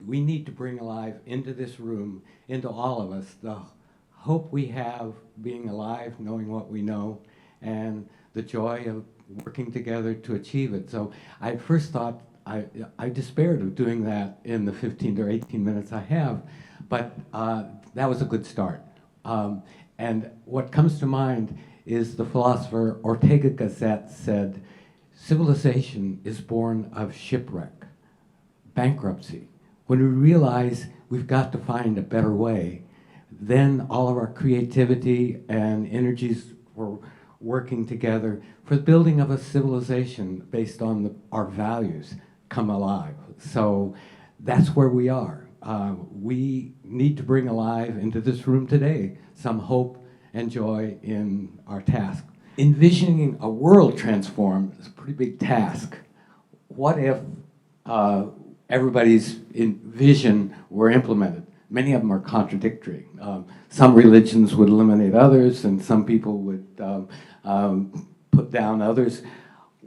we need to bring alive into this room, into all of us, the hope we have being alive, knowing what we know, and the joy of working together to achieve it. So I first thought, I despaired of doing that in the 15 to 18 minutes I have, but that was a good start. And what comes to mind is the philosopher Ortega Gasset said, civilization is born of shipwreck, bankruptcy. When we realize we've got to find a better way, then all of our creativity and energies for working together for the building of a civilization based on our values come alive. So that's where we are. We need to bring alive into this room today some hope and joy in our task. Envisioning a world transformed is a pretty big task. What if everybody's vision were implemented? Many of them are contradictory. Some religions would eliminate others, and some people would put down others.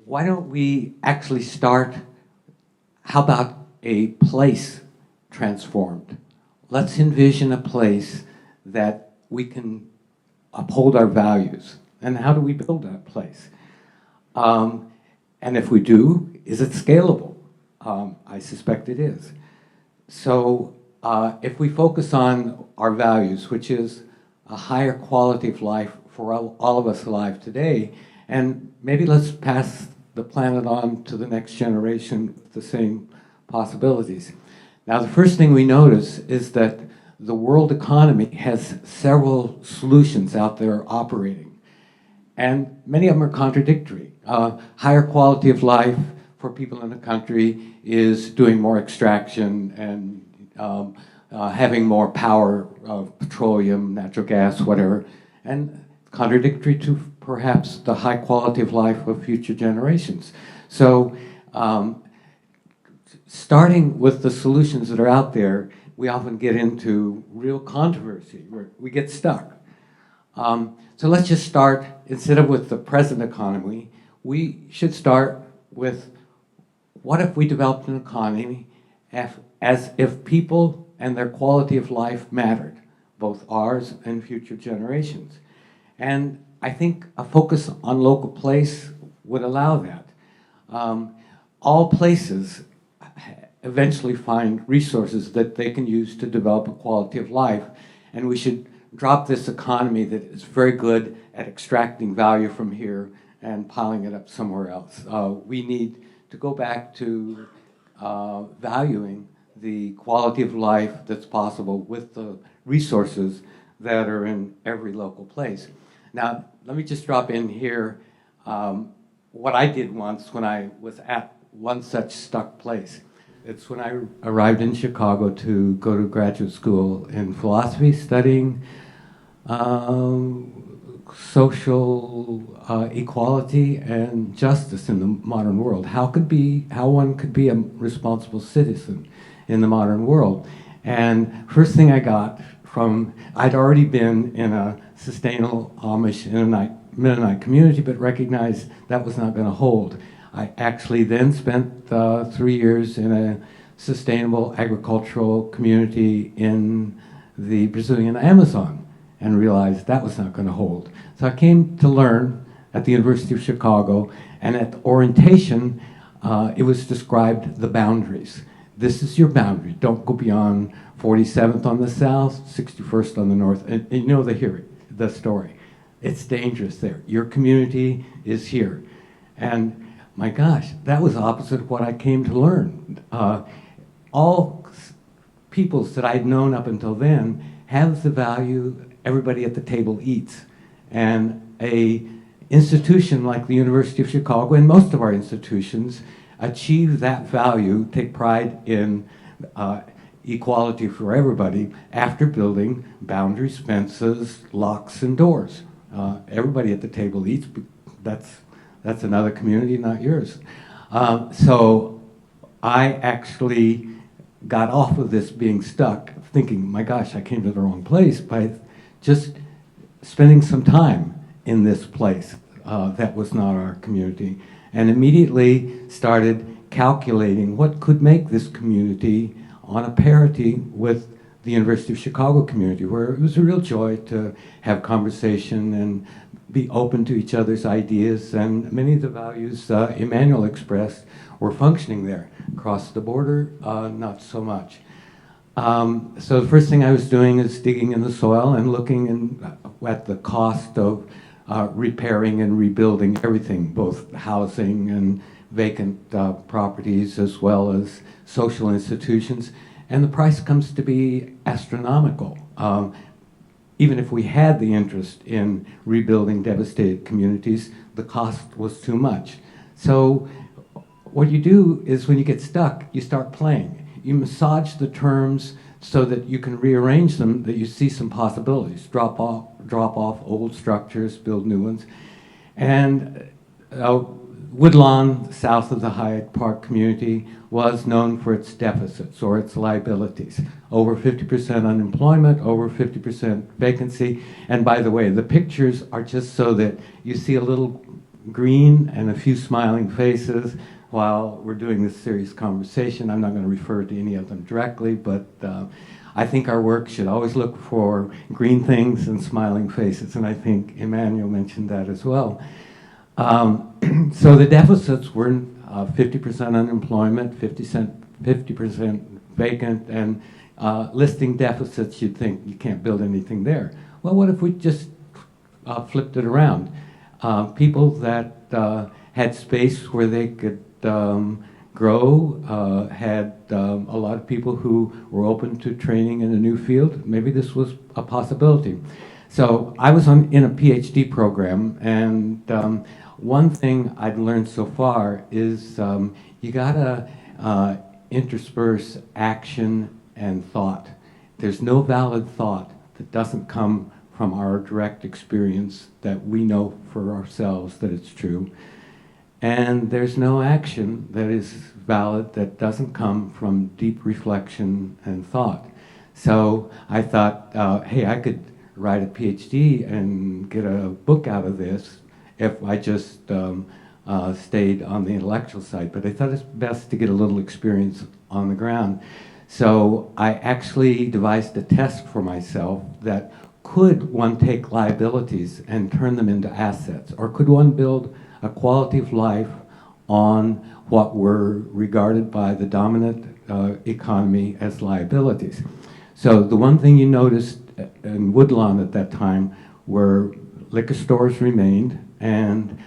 Why don't we actually start, how about a place transformed? Let's envision a place that we can uphold our values. And how do we build that place? And if we do, is it scalable? I suspect it is. So if we focus on our values, which is a higher quality of life for all of us alive today, and maybe let's pass the planet on to the next generation with the same possibilities. Now, the first thing we notice is that the world economy has several solutions out there operating, and many of them are contradictory. Higher quality of life for people in the country is doing more extraction and having more power of petroleum, natural gas, whatever, and contradictory to perhaps the high quality of life of future generations. So starting with the solutions that are out there, we often get into real controversy where we get stuck. So let's just start, instead of with the present economy, we should start with, what if we developed an economy as if people and their quality of life mattered, both ours and future generations? And I think a focus on local place would allow that. All places eventually find resources that they can use to develop a quality of life, and we should drop this economy that is very good at extracting value from here and piling it up somewhere else. We need to go back to valuing the quality of life that's possible with the resources that are in every local place. Now, let me just drop in here what I did once when I was at one such stuck place. It's when I arrived in Chicago to go to graduate school in philosophy, studying social equality and justice in the modern world. How one could be a responsible citizen in the modern world. And first thing I got from, I'd already been in a sustainable Amish Mennonite community, but recognized that was not going to hold. I actually then spent 3 years in a sustainable agricultural community in the Brazilian Amazon and realized that was not going to hold. So I came to learn at the University of Chicago, and at the orientation, it was described the boundaries. This is your boundary. Don't go beyond 47th on the south, 61st on the north. And you know the story. It's dangerous there. Your community is here. And my gosh, that was opposite of what I came to learn. All peoples that I'd known up until then have the value everybody at the table eats. And a institution like the University of Chicago, and most of our institutions, achieve that value, take pride in equality for everybody after building boundaries, fences, locks, and doors. Everybody at the table eats. That's another community, not yours. So I actually got off of this being stuck, thinking, my gosh, I came to the wrong place, by just spending some time in this place that was not our community, and immediately started calculating what could make this community on a parity with the University of Chicago community, where it was a real joy to have conversation and be open to each other's ideas, and many of the values Emmanuel expressed were functioning there. Across the border, not so much. So the first thing I was doing is digging in the soil and looking at the cost of repairing and rebuilding everything, both housing and vacant properties as well as social institutions. And the price comes to be astronomical. Even if we had the interest in rebuilding devastated communities, the cost was too much. So what you do is when you get stuck, you start playing. You massage the terms so that you can rearrange them, that you see some possibilities. Drop off old structures, build new ones. And Woodlawn, south of the Hyde Park community, was known for its deficits or its liabilities. Over 50% unemployment, over 50% vacancy. And by the way, the pictures are just so that you see a little green and a few smiling faces while we're doing this serious conversation. I'm not going to refer to any of them directly, but I think our work should always look for green things and smiling faces, and I think Emmanuel mentioned that as well. So the deficits were 50% unemployment, 50% vacant, and listing deficits, you'd think you can't build anything there. Well, what if we just flipped it around? People that had space where they could grow, had a lot of people who were open to training in a new field. Maybe this was a possibility. So I was in a PhD program, and one thing I've learned so far is you gotta intersperse action and thought. There's no valid thought that doesn't come from our direct experience that we know for ourselves that it's true. And there's no action that is valid that doesn't come from deep reflection and thought. So I thought, hey, I could write a PhD and get a book out of this if I just stayed on the intellectual side. But I thought it's best to get a little experience on the ground. So I actually devised a test for myself that could one take liabilities and turn them into assets? Or could one build a quality of life on what were regarded by the dominant economy as liabilities? So the one thing you noticed in Woodlawn at that time were liquor stores remained, and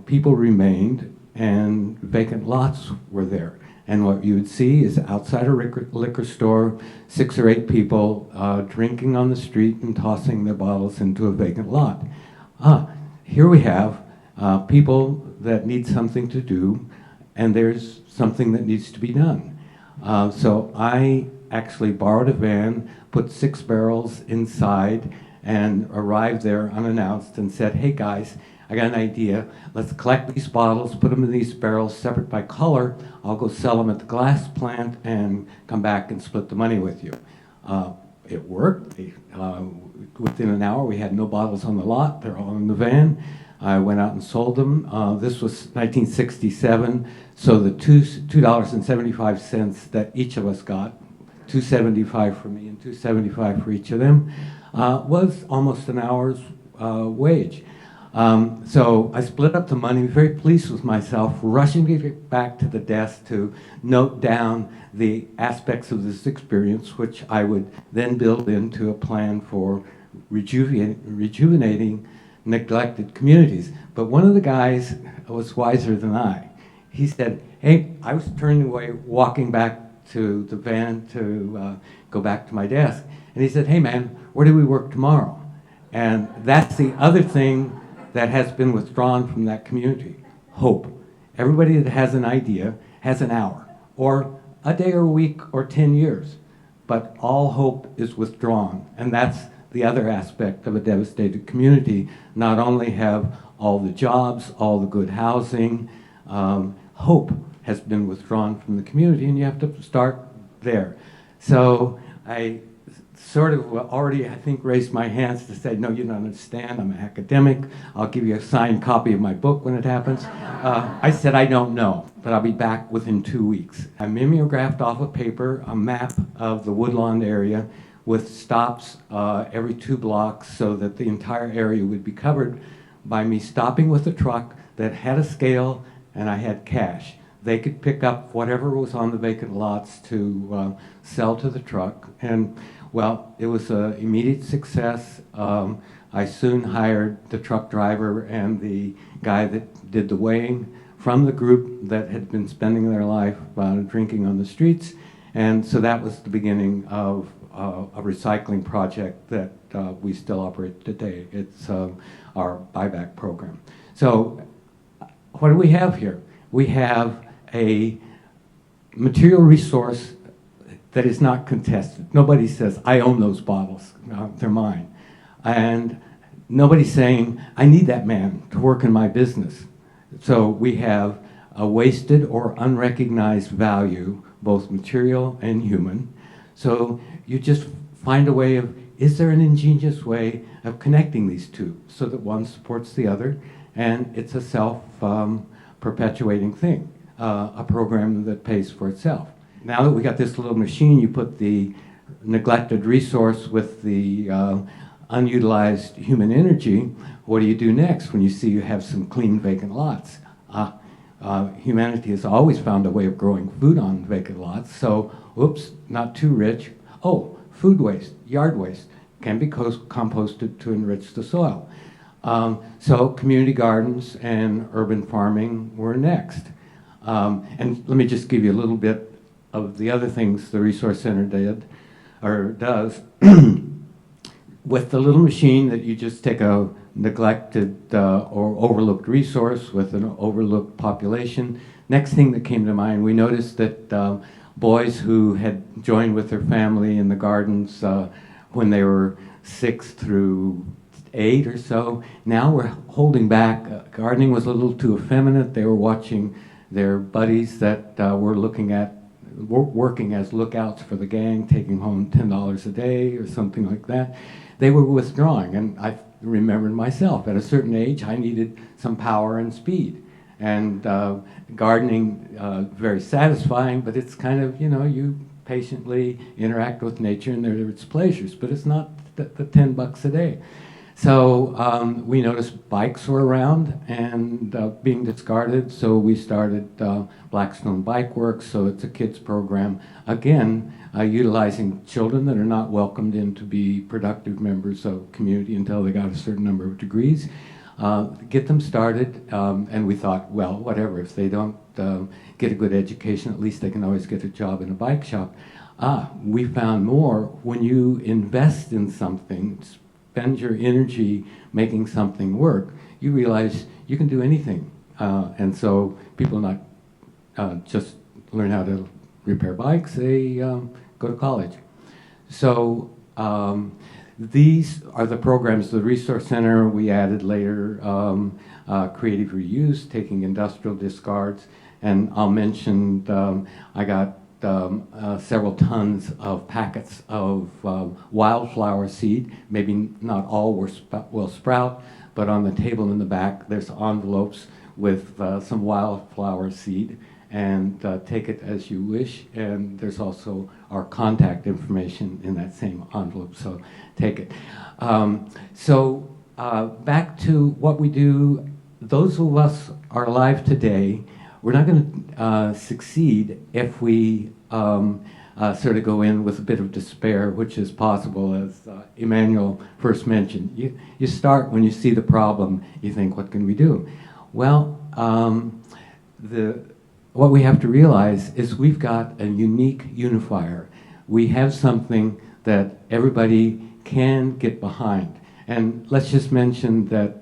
people remained, and vacant lots were there. And what you would see is outside a liquor store, 6 or 8 people drinking on the street and tossing their bottles into a vacant lot. Here we have people that need something to do, and there's something that needs to be done. So I actually borrowed a van, put 6 barrels inside, and arrived there unannounced and said, hey guys, I got an idea. Let's collect these bottles, put them in these barrels separate by color. I'll go sell them at the glass plant and come back and split the money with you. It worked. Within an hour, we had no bottles on the lot. They're all in the van. I went out and sold them. This was 1967, so the $2.75 that each of us got, $2.75 for me and $2.75 for each of them, was almost an hour's wage. So I split up the money, very pleased with myself, rushing to get back to the desk to note down the aspects of this experience, which I would then build into a plan for rejuvenating neglected communities. But one of the guys was wiser than I. He said, hey, I was turning away, walking back to the van to go back to my desk. And he said, hey man, where do we work tomorrow? And that's the other thing that has been withdrawn from that community, hope. Everybody that has an idea has an hour, or a day or a week or 10 years, but all hope is withdrawn. And that's the other aspect of a devastated community. Not only have all the jobs, all the good housing, hope has been withdrawn from the community, and you have to start there. So I sort of already, I think, raised my hands to say, no, you don't understand, I'm an academic, I'll give you a signed copy of my book when it happens. I said, I don't know, but I'll be back within 2 weeks. I mimeographed off of paper a map of the Woodlawn area with stops every 2 blocks so that the entire area would be covered by me stopping with a truck that had a scale and I had cash. They could pick up whatever was on the vacant lots to sell to the truck. And well, it was an immediate success. I soon hired the truck driver and the guy that did the weighing from the group that had been spending their life drinking on the streets. And so that was the beginning of a recycling project that we still operate today. It's our buyback program. So what do we have here? We have a material resource that is not contested. Nobody says, I own those bottles, they're mine. And nobody's saying, I need that man to work in my business. So we have a wasted or unrecognized value, both material and human. So you just find a way of, is there an ingenious way of connecting these two so that one supports the other, and it's a self-perpetuating thing, a program that pays for itself. Now that we got this little machine, you put the neglected resource with the unutilized human energy, what do you do next when you see you have some clean vacant lots? Humanity has always found a way of growing food on vacant lots, so, oops, not too rich. Oh, food waste, yard waste, can be composted to enrich the soil. So community gardens and urban farming were next. And let me just give you a little bit of the other things the Resource Center did, or does. With the little machine that you just take a neglected or overlooked resource with an overlooked population. Next thing that came to mind, we noticed that boys who had joined with their family in the gardens when they were 6 through 8 or so, now we're holding back. Gardening was a little too effeminate. They were watching their buddies that were working as lookouts for the gang, taking home $10 a day or something like that. They were withdrawing, and I remembered myself. At a certain age, I needed some power and speed. And gardening, very satisfying, but it's kind of, you patiently interact with nature and there are its pleasures, but it's not the $10 a day. So we noticed bikes were around and being discarded, so we started Blackstone Bike Works, so it's a kids program, again, utilizing children that are not welcomed in to be productive members of community until they got a certain number of degrees, get them started, and we thought, well, whatever, if they don't get a good education, at least they can always get a job in a bike shop. We found more when you invest in something, spend your energy making something work, you realize you can do anything. And so people not just learn how to repair bikes, they go to college. So these are the programs, the Resource Center, we added later creative reuse, taking industrial discards, and I'll mention I got several tons of packets of wildflower seed. Maybe not all will sprout, but on the table in the back there's envelopes with some wildflower seed, and take it as you wish. And there's also our contact information in that same envelope, so take it. Back to what we do. Those of us are alive today. We're not going to succeed if we sort of go in with a bit of despair, which is possible, as Emmanuel first mentioned. You start when you see the problem, you think, what can we do? Well, what we have to realize is we've got a unique unifier. We have something that everybody can get behind. And let's just mention that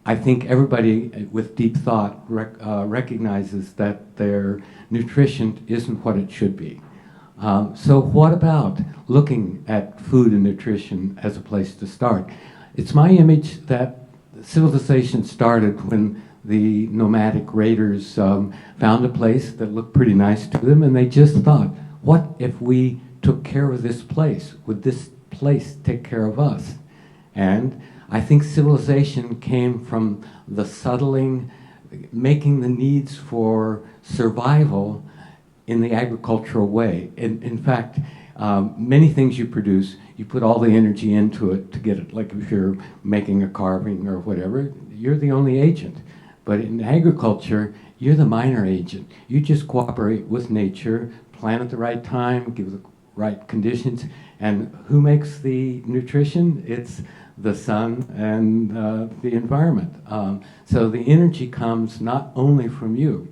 I think everybody with deep thought recognizes that their nutrition isn't what it should be. So what about looking at food and nutrition as a place to start? It's my image that civilization started when the nomadic raiders found a place that looked pretty nice to them, and they just thought, what if we took care of this place? Would this place take care of us? And I think civilization came from the settling, making the needs for survival in the agricultural way. In fact, many things you produce, you put all the energy into it to get it. Like if you're making a carving or whatever, you're the only agent. But in agriculture, you're the minor agent. You just cooperate with nature, plant at the right time, give the right conditions. And who makes the nutrition? It's the sun and the environment. So the energy comes not only from you.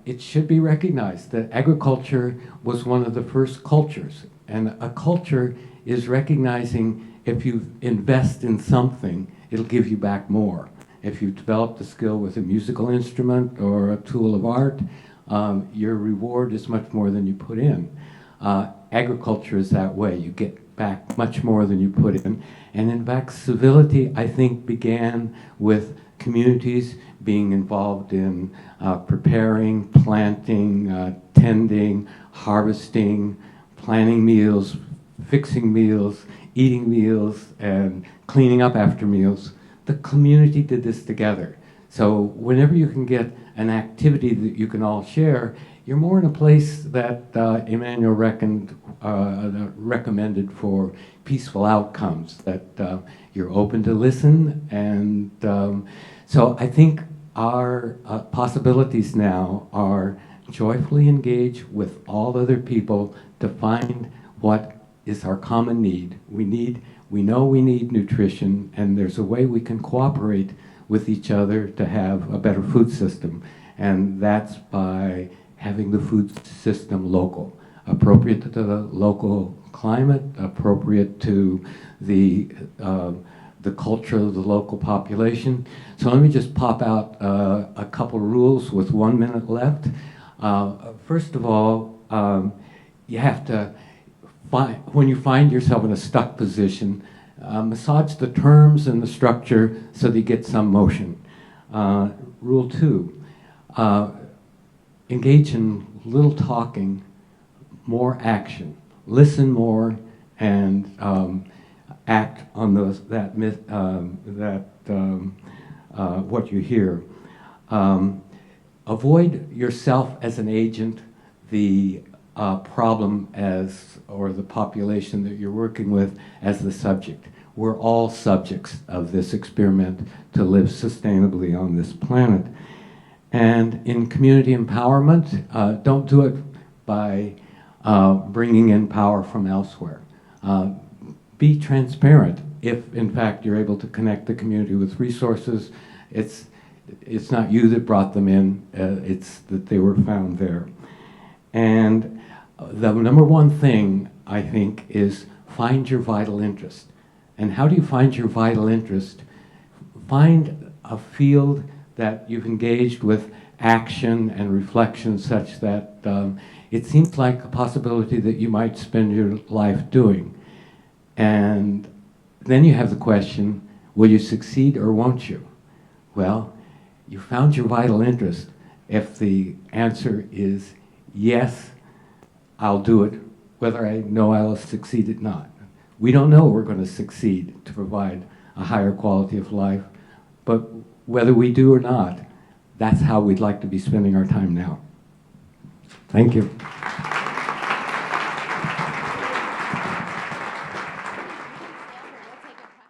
It should be recognized that agriculture was one of the first cultures. And a culture is recognizing if you invest in something, it'll give you back more. If you develop the skill with a musical instrument or a tool of art, your reward is much more than you put in. Agriculture is that way. You get back much more than you put in. And in fact, civility, I think, began with communities being involved in preparing, planting, tending, harvesting, planning meals, fixing meals, eating meals, and cleaning up after meals. The community did this together. So whenever you can get an activity that you can all share, you're more in a place that Emmanuel recommended for peaceful outcomes, that you're open to listen. And so I think our possibilities now are joyfully engage with all other people to find what is our common need. We know we need nutrition, and there's a way we can cooperate with each other to have a better food system. And that's by having the food system local, appropriate to the local climate, appropriate to the culture of the local population. So let me just pop out a couple rules with 1 minute left. First of all, you have to when you find yourself in a stuck position, massage the terms and the structure so that you get some motion. Rule 2, engage in little talking, more action. Listen more and act on what you hear. Avoid yourself as an agent, the problem or the population that you're working with as the subject. We're all subjects of this experiment to live sustainably on this planet. And in community empowerment, don't do it by bringing in power from elsewhere. Be transparent. If, in fact, you're able to connect the community with resources, it's not you that brought them in, it's that they were found there. And the number one thing, I think, is find your vital interest. And how do you find your vital interest? Find a field that you've engaged with action and reflection such that it seems like a possibility that you might spend your life doing. And then you have the question, will you succeed or won't you? Well, you found your vital interest. If the answer is yes, I'll do it, whether I know I'll succeed or not. We don't know we're going to succeed to provide a higher quality of life, but whether we do or not, that's how we'd like to be spending our time now. Thank you.